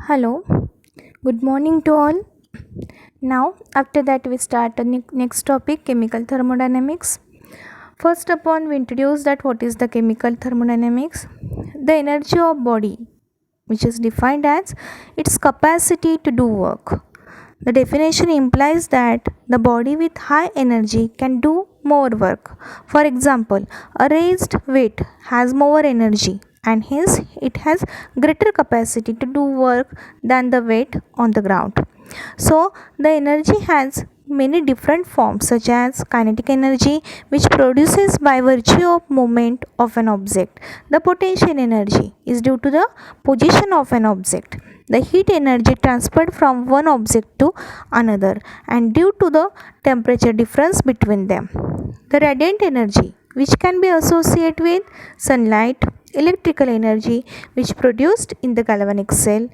Hello, good morning to all. Now, after that, we start the next topic chemical thermodynamics. First, upon we introduce that what is the chemical thermodynamics, the energy of body, which is defined as its capacity to do work. The definition implies that the body with high energy can do more work. For example, a raised weight has more energy and hence it has greater capacity to do work than the weight on the ground. So, the energy has many different forms such as kinetic energy which produces by virtue of movement of an object. The potential energy is due to the position of an object. The heat energy transferred from one object to another and due to the temperature difference between them. The radiant energy which can be associated with sunlight, electrical energy which produced in the galvanic cell,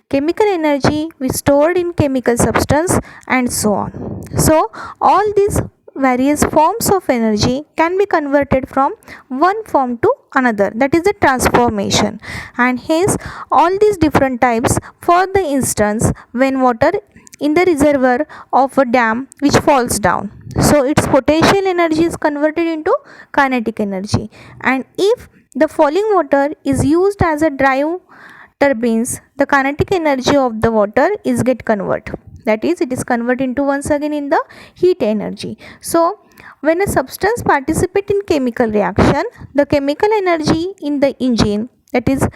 chemical energy which stored in chemical substance, and so on. So all these various forms of energy can be converted from one form to another, that is the transformation, and hence all these different types. For the instance, when water in the reservoir of a dam which falls down, so its potential energy is converted into kinetic energy, and if the falling water is used as a drive turbines, the kinetic energy of the water is get convert, that is it is converted into once again in the heat energy. So when a substance participate in chemical reaction, the chemical energy in the engine, that is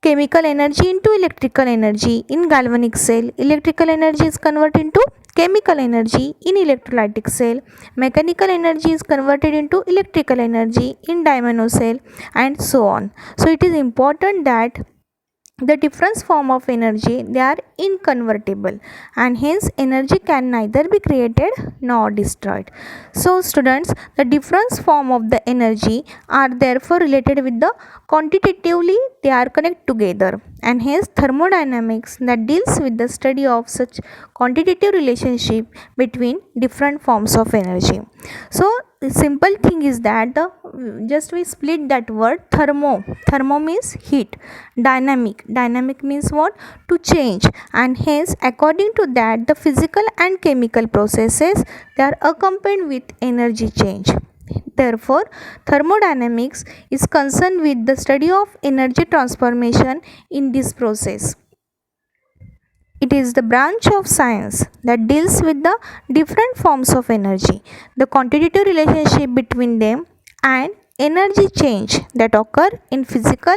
chemical energy into electrical energy in galvanic cell, electrical energy is converted into chemical energy in electrolytic cell, mechanical energy is converted into electrical energy in dynamo cell, and so on. So it is important that the different form of energy, they are inconvertible, and hence energy can neither be created nor destroyed. So students, the different form of the energy are therefore related with the quantitatively, they are connected together, and hence thermodynamics that deals with the study of such quantitative relationship between different forms of energy. So the simple thing is that just we split that word. Thermo means heat, dynamic means what, to change, and hence according to that the physical and chemical processes, they are accompanied with energy change. Therefore thermodynamics is concerned with the study of energy transformation in this process. It is the branch of science that deals with the different forms of energy, the quantitative relationship between them, and energy change that occur in physical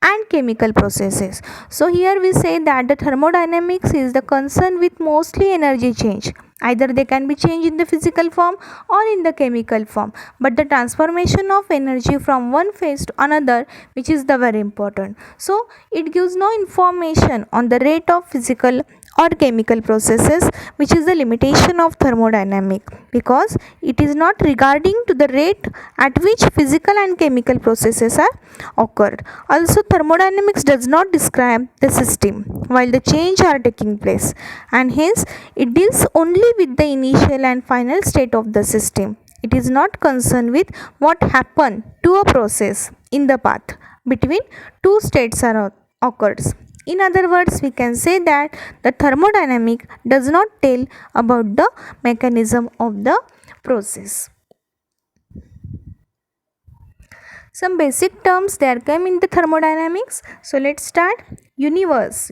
and chemical processes. So here we say that the thermodynamics is the concern with mostly energy change. Either they can be changed in the physical form or in the chemical form, but the transformation of energy from one phase to another, which is the very important. So it gives no information on the rate of physical or chemical processes, which is the limitation of thermodynamic, because it is not regarding to the rate at which physical and chemical processes are occurred. Also thermodynamics does not describe the system while the change are taking place, and hence it deals only with the initial and final state of the system. It is not concerned with what happened to a process in the path between two states are occurs. In other words, we can say that the thermodynamic does not tell about the mechanism of the process. Some basic terms there come in the thermodynamics. So let's start. Universe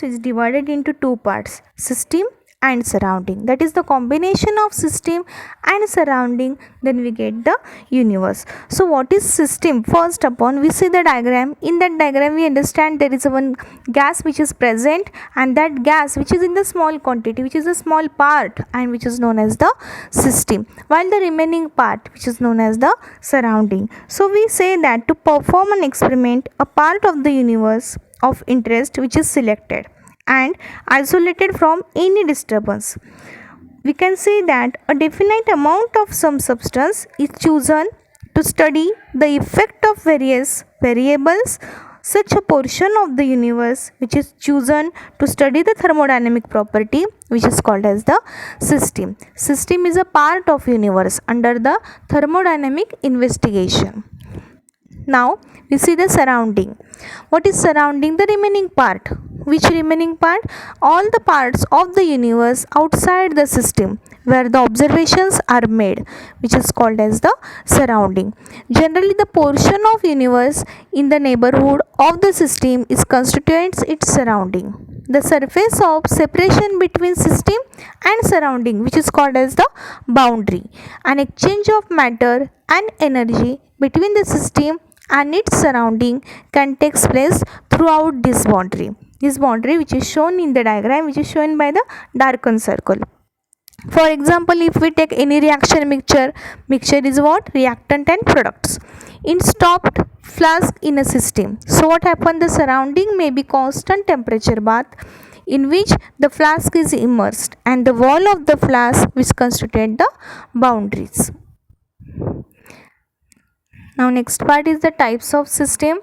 is divided into two parts: system and surrounding. That is the combination of system and surrounding, then we get the universe. So what is system? First upon we see the diagram. In that diagram we understand there is one gas which is present, and that gas which is in the small quantity, which is a small part, and which is known as the system, while the remaining part which is known as the surrounding. So we say that to perform an experiment, a part of the universe of interest which is selected and isolated from any disturbance. We can say that a definite amount of some substance is chosen to study the effect of various variables. Such a portion of the universe which is chosen to study the thermodynamic property, which is called as the system. System is a part of universe under the thermodynamic investigation. Now we see the surrounding. What is surrounding? The remaining part. Which remaining part? All the parts of the universe outside the system where the observations are made, which is called as the surrounding. Generally, the portion of universe in the neighborhood of the system is constitutes its surrounding. The surface of separation between system and surrounding, which is called as the boundary. An exchange of matter and energy between the system and its surrounding can take place throughout this boundary. This boundary, which is shown in the diagram, which is shown by the darkened circle. For example, if we take any reaction mixture is what? Reactant and products in stopped flask in a system. So what happened? The surrounding may be constant temperature bath in which the flask is immersed, and the wall of the flask which constitute the boundaries. Now next part is the types of system.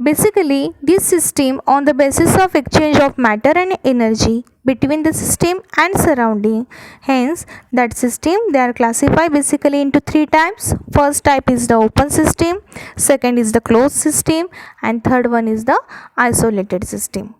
Basically, this system on the basis of exchange of matter and energy between the system and surrounding. Hence, that system they are classified basically into three types. First type is the open system, second is the closed system, and third one is the isolated system.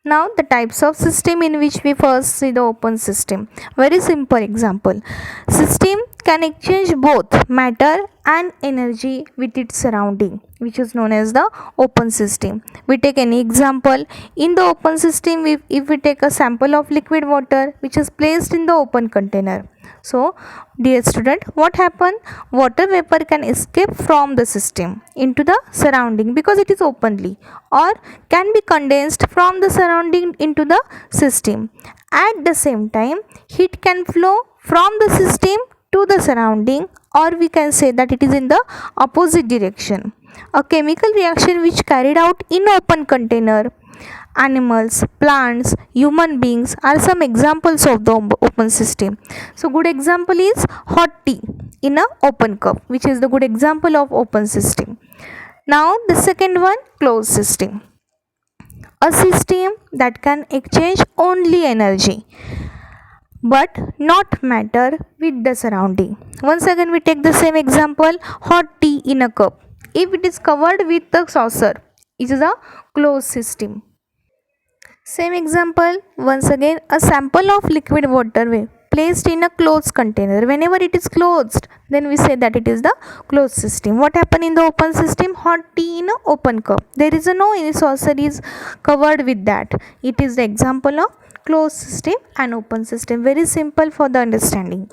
Now the types of system in which we first see the open system. Very simple example. System can exchange both matter and energy with its surrounding, which is known as the open system. We take any example. In the open system, if we take a sample of liquid water which is placed in the open container. So, dear student, what happened? Water vapor can escape from the system into the surrounding because it is openly, or can be condensed from the surrounding into the system. At the same time, heat can flow from the system to the surrounding, or we can say that it is in the opposite direction. A chemical reaction which carried out in open container, animals, plants, human beings are some examples of the open system. So good example is hot tea in a open cup, which is the good example of open system. Now the second one, closed system. A system that can exchange only energy but not matter with the surrounding. Once again we take the same example, hot tea in a cup. If it is covered with a saucer, it is a closed system. Same example, once again, a sample of liquid water placed in a closed container. Whenever it is closed, then we say that it is the closed system. What happened in the open system? Hot tea in an open cup. There is no any saucer is covered with that. It is the example of closed system and open system. Very simple for the understanding.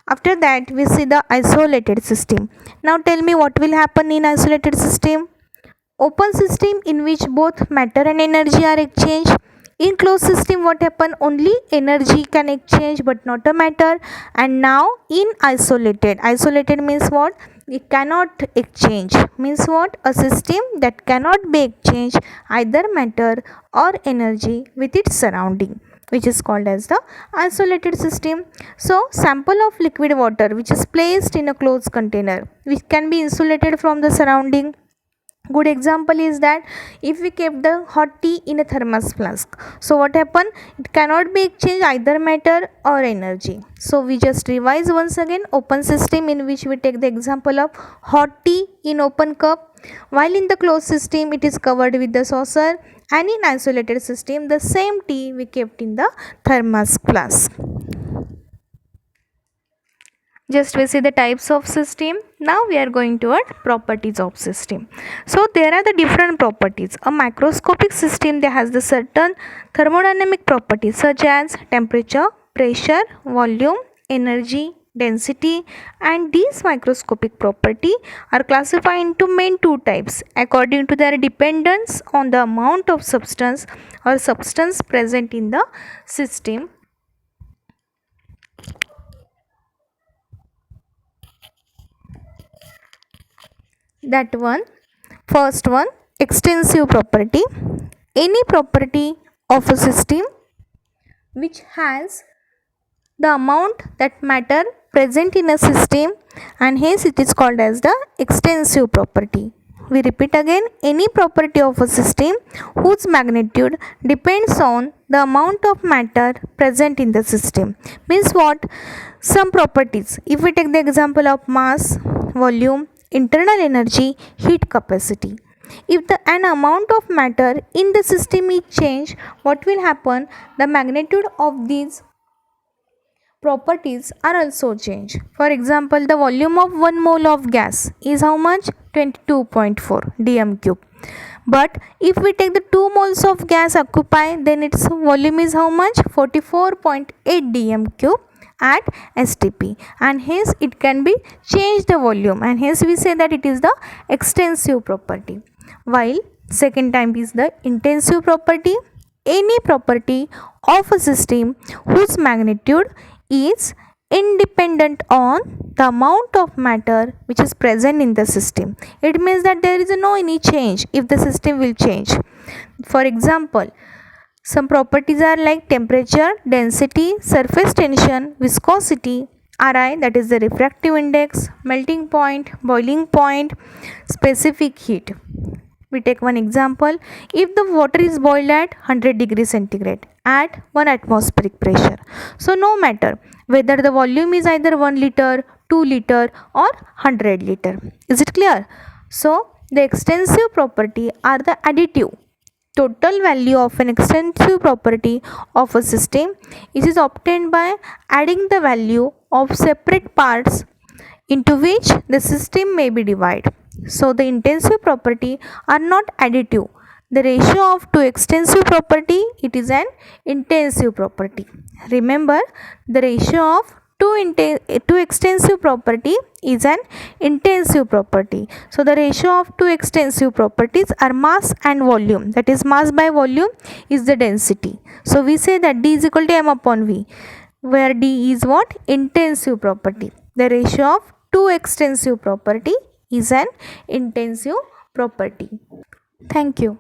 After that, we see the isolated system. Now tell me what will happen in isolated system? Open system in which both matter and energy are exchanged. In closed system, what happen? Only energy can exchange but not a matter. And now in isolated means what? It cannot exchange. Means what? A system that cannot be exchanged either matter or energy with its surrounding, which is called as the isolated system. So sample of liquid water which is placed in a closed container, which can be insulated from the surrounding. Good example is that if we kept the hot tea in a thermos flask, so what happened? It cannot be exchanged either matter or energy. So we just revise once again. Open system in which we take the example of hot tea in open cup, while in the closed system it is covered with the saucer, and in isolated system the same tea we kept in the thermos flask. Just we see the types of system. Now we are going toward properties of system. So there are the different properties. A microscopic system that has the certain thermodynamic properties such as temperature, pressure, volume, energy, density, and these microscopic property are classified into main two types according to their dependence on the amount of substance or substance present in the system. That one, first one, extensive property. Any property of a system which has the amount that matter present in a system, and hence it is called as the extensive property. We repeat again, any property of a system whose magnitude depends on the amount of matter present in the system. Means what? Some properties, if we take the example of mass, volume, internal energy, heat capacity. If an amount of matter in the system is changed, what will happen? The magnitude of these properties are also changed. For example, the volume of 1 mole of gas is how much? 22.4 dm cube. But if we take the 2 moles of gas occupied, then its volume is how much? 44.8 dm cube at STP, and hence it can be changed the volume, and hence we say that it is the extensive property. While second type is the intensive property. Any property of a system whose magnitude is independent on the amount of matter which is present in the system. It means that there is no any change if the system will change. For example, some properties are like temperature, density, surface tension, viscosity, Ri, that is the refractive index, melting point, boiling point, specific heat. We take one example. If the water is boiled at 100 degrees centigrade at 1 atmospheric pressure, so no matter whether the volume is either 1 liter, 2 liter or 100 liter. Is it clear? So the extensive property are the additive total value of an extensive property of a system. It is obtained by adding the value of separate parts into which the system may be divided. So the intensive property are not additive. The ratio of two extensive property, it is an intensive property. Remember, the ratio of two extensive property is an intensive property. So the ratio of two extensive properties are mass and volume. That is, mass by volume is the density. So we say that D is equal to m upon V, where D is what? Intensive property. The ratio of two extensive property is an intensive property. Thank you.